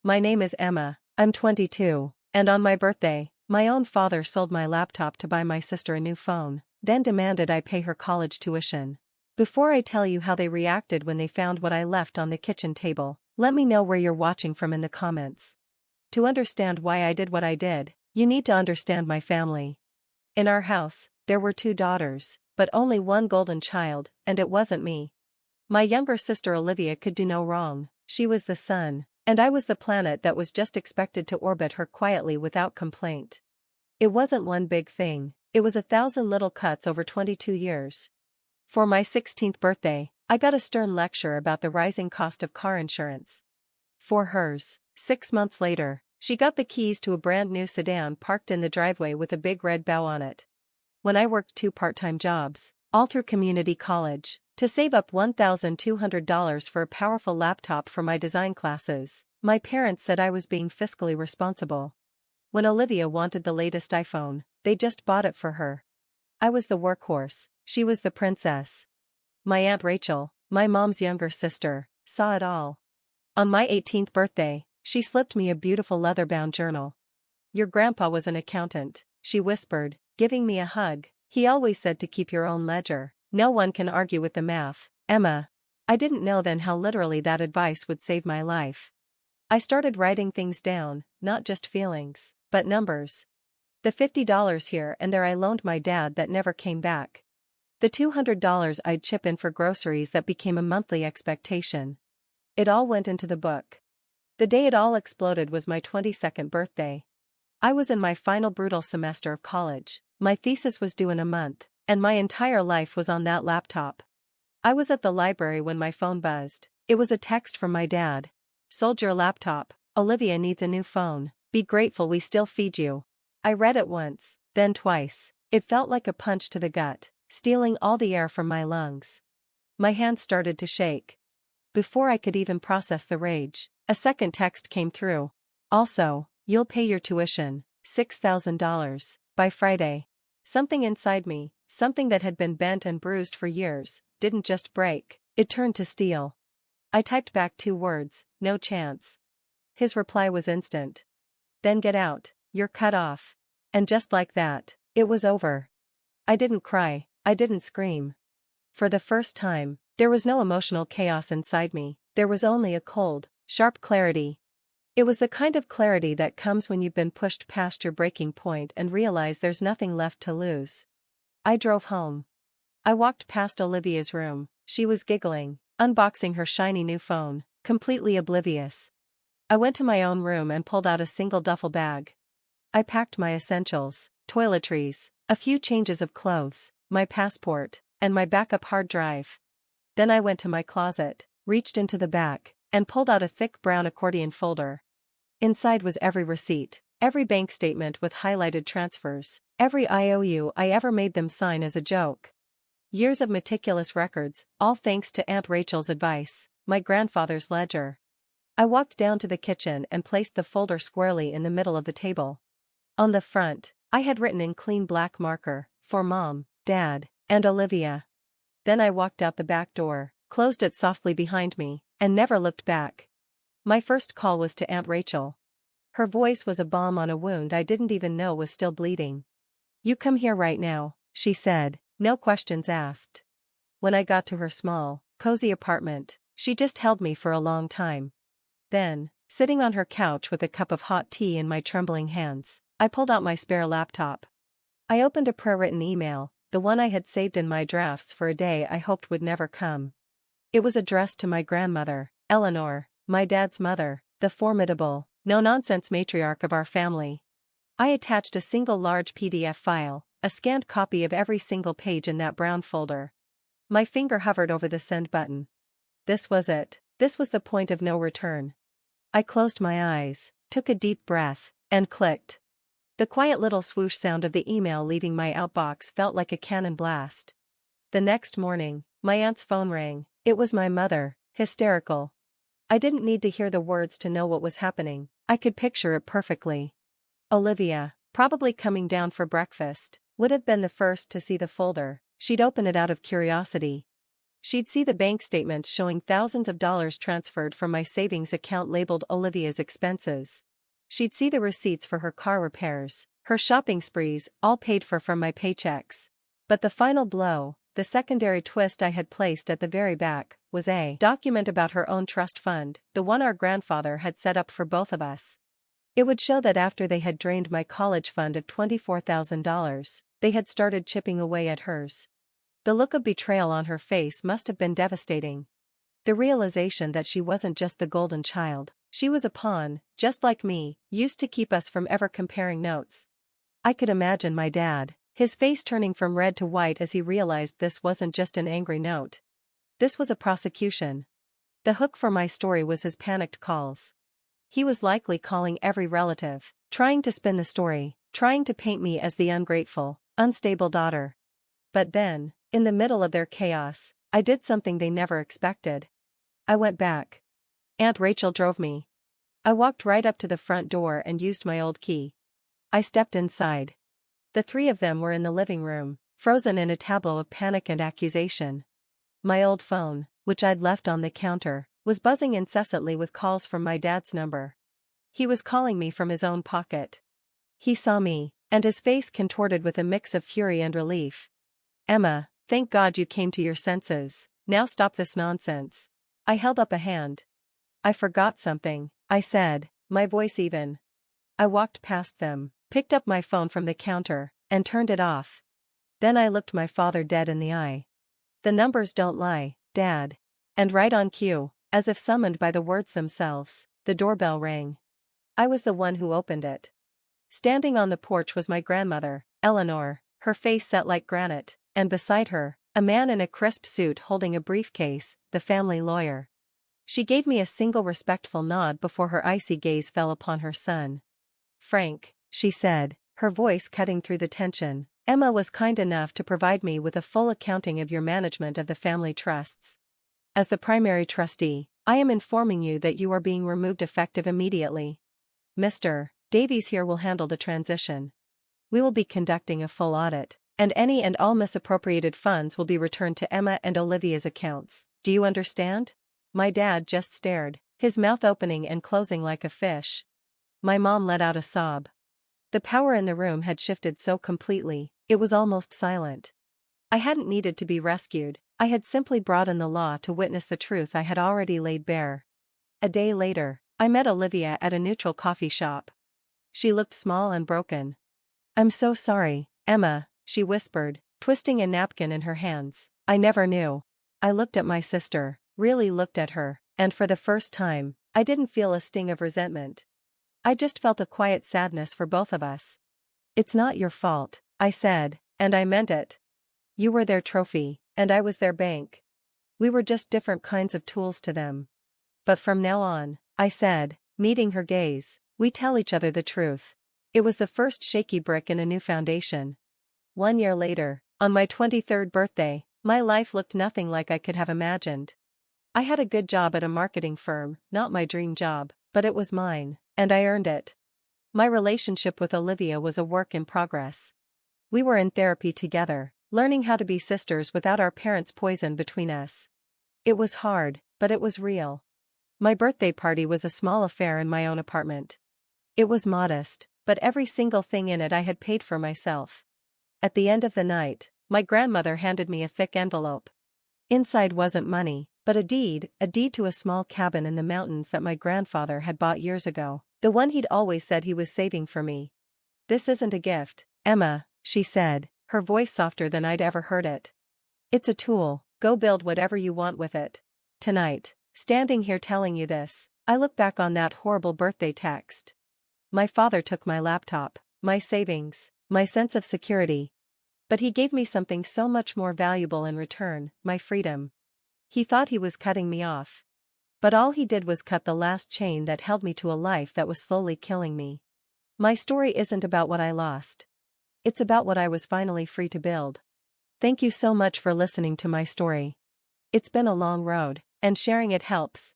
My name is Emma, I'm 22, and on my birthday, my own father sold my laptop to buy my sister a new phone, then demanded I pay her college tuition. Before I tell you how they reacted when they found what I left on the kitchen table, let me know where you're watching from in the comments. To understand why I did what I did, you need to understand my family. In our house, there were 2 daughters, but only one golden child, and it wasn't me. My younger sister Olivia could do no wrong, she was the sun, and I was the planet that was just expected to orbit her quietly without complaint. It wasn't one big thing, it was 1,000 little cuts over 22 years. For my 16th birthday, I got a stern lecture about the rising cost of car insurance. For hers, 6 months later, she got the keys to a brand new sedan parked in the driveway with a big red bow on it. When I worked 2 part-time jobs, all through community college, to save up $1,200 for a powerful laptop for my design classes, my parents said I was being fiscally responsible. When Olivia wanted the latest iPhone, they just bought it for her. I was the workhorse, she was the princess. My Aunt Rachel, my mom's younger sister, saw it all. On my 18th birthday, she slipped me a beautiful leather-bound journal. "Your grandpa was an accountant," she whispered, giving me a hug. "He always said to keep your own ledger. No one can argue with the math, Emma." I didn't know then how literally that advice would save my life. I started writing things down, not just feelings, but numbers. The $50 here and there I loaned my dad that never came back. The $200 I'd chip in for groceries that became a monthly expectation. It all went into the book. The day it all exploded was my 22nd birthday. I was in my final brutal semester of college, my thesis was due in a month, and my entire life was on that laptop. I was at the library when my phone buzzed. It was a text from my dad. "Sold your laptop, Olivia needs a new phone, be grateful we still feed you." I read it once, then twice. It felt like a punch to the gut, stealing all the air from my lungs. My hands started to shake. Before I could even process the rage, a second text came through. "Also, you'll pay your tuition, $6,000, by Friday." Something inside me, something that had been bent and bruised for years, didn't just break, it turned to steel. I typed back 2 words, "No chance." His reply was instant. "Then get out, you're cut off." And just like that, it was over. I didn't cry, I didn't scream. For the first time, there was no emotional chaos inside me, there was only a cold, sharp clarity. It was the kind of clarity that comes when you've been pushed past your breaking point and realize there's nothing left to lose. I drove home. I walked past Olivia's room, she was giggling, unboxing her shiny new phone, completely oblivious. I went to my own room and pulled out a single duffel bag. I packed my essentials, toiletries, a few changes of clothes, my passport, and my backup hard drive. Then I went to my closet, reached into the back, and pulled out a thick brown accordion folder. Inside was every receipt, every bank statement with highlighted transfers, every IOU I ever made them sign as a joke. Years of meticulous records, all thanks to Aunt Rachel's advice, my grandfather's ledger. I walked down to the kitchen and placed the folder squarely in the middle of the table. On the front, I had written in clean black marker, "For Mom, Dad, and Olivia." Then I walked out the back door, closed it softly behind me, and never looked back. My first call was to Aunt Rachel. Her voice was a balm on a wound I didn't even know was still bleeding. "You come here right now," she said, no questions asked. When I got to her small, cozy apartment, she just held me for a long time. Then, sitting on her couch with a cup of hot tea in my trembling hands, I pulled out my spare laptop. I opened a prayer-written email, the one I had saved in my drafts for a day I hoped would never come. It was addressed to my grandmother, Eleanor, my dad's mother, the formidable, no-nonsense matriarch of our family. I attached a single large PDF file, a scanned copy of every single page in that brown folder. My finger hovered over the send button. This was it, this was the point of no return. I closed my eyes, took a deep breath, and clicked. The quiet little swoosh sound of the email leaving my outbox felt like a cannon blast. The next morning, my aunt's phone rang. It was my mother, hysterical. I didn't need to hear the words to know what was happening, I could picture it perfectly. Olivia, probably coming down for breakfast, would have been the first to see the folder. She'd open it out of curiosity. She'd see the bank statements showing thousands of dollars transferred from my savings account labeled Olivia's expenses. She'd see the receipts for her car repairs, her shopping sprees, all paid for from my paychecks. But the final blow, the secondary twist I had placed at the very back, was a document about her own trust fund, the one our grandfather had set up for both of us. It would show that after they had drained my college fund of $24,000, they had started chipping away at hers. The look of betrayal on her face must have been devastating. The realization that she wasn't just the golden child, she was a pawn, just like me, used to keep us from ever comparing notes. I could imagine my dad, his face turning from red to white as he realized this wasn't just an angry note. This was a prosecution. The hook for my story was his panicked calls. He was likely calling every relative, trying to spin the story, trying to paint me as the ungrateful, unstable daughter. But then, in the middle of their chaos, I did something they never expected. I went back. Aunt Rachel drove me. I walked right up to the front door and used my old key. I stepped inside. The three of them were in the living room, frozen in a tableau of panic and accusation. My old phone, which I'd left on the counter, was buzzing incessantly with calls from my dad's number. He was calling me from his own pocket. He saw me, and his face contorted with a mix of fury and relief. "Emma, thank God you came to your senses. Now stop this nonsense." I held up a hand. "I forgot something," I said, my voice even. I walked past them, picked up my phone from the counter, and turned it off. Then I looked my father dead in the eye. "The numbers don't lie, Dad." And right on cue, as if summoned by the words themselves, the doorbell rang. I was the one who opened it. Standing on the porch was my grandmother, Eleanor, her face set like granite, and beside her, a man in a crisp suit holding a briefcase, the family lawyer. She gave me a single respectful nod before her icy gaze fell upon her son. "Frank," she said, her voice cutting through the tension, "Emma was kind enough to provide me with a full accounting of your management of the family trusts. As the primary trustee, I am informing you that you are being removed effective immediately. Mr. Davies here will handle the transition. We will be conducting a full audit, and any and all misappropriated funds will be returned to Emma and Olivia's accounts. Do you understand?" My dad just stared, his mouth opening and closing like a fish. My mom let out a sob. The power in the room had shifted so completely, it was almost silent. I hadn't needed to be rescued, I had simply brought in the law to witness the truth I had already laid bare. A day later, I met Olivia at a neutral coffee shop. She looked small and broken. "I'm so sorry, Emma," she whispered, twisting a napkin in her hands. "I never knew." I looked at my sister, really looked at her, and for the first time, I didn't feel a sting of resentment. I just felt a quiet sadness for both of us. "It's not your fault," I said, and I meant it. "You were their trophy, and I was their bank. We were just different kinds of tools to them. But from now on," I said, meeting her gaze, "we tell each other the truth." It was the first shaky brick in a new foundation. 1 year later, on my 23rd birthday, my life looked nothing like I could have imagined. I had a good job at a marketing firm, not my dream job, but it was mine, and I earned it. My relationship with Olivia was a work in progress. We were in therapy together, learning how to be sisters without our parents' poison between us. It was hard, but it was real. My birthday party was a small affair in my own apartment. It was modest, but every single thing in it I had paid for myself. At the end of the night, my grandmother handed me a thick envelope. Inside wasn't money, but a deed to a small cabin in the mountains that my grandfather had bought years ago, the one he'd always said he was saving for me. "This isn't a gift, Emma," she said, her voice softer than I'd ever heard it. "It's a tool, go build whatever you want with it." Tonight, standing here telling you this, I look back on that horrible birthday text. My father took my laptop, my savings, my sense of security. But he gave me something so much more valuable in return, my freedom. He thought he was cutting me off. But all he did was cut the last chain that held me to a life that was slowly killing me. My story isn't about what I lost. It's about what I was finally free to build. Thank you so much for listening to my story. It's been a long road, and sharing it helps.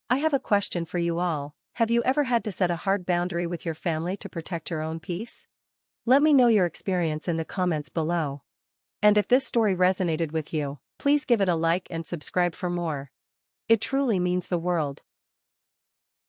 I have a question for you all. Have you ever had to set a hard boundary with your family to protect your own peace? Let me know your experience in the comments below. And if this story resonated with you, Please give it a like and subscribe for more. It truly means the world.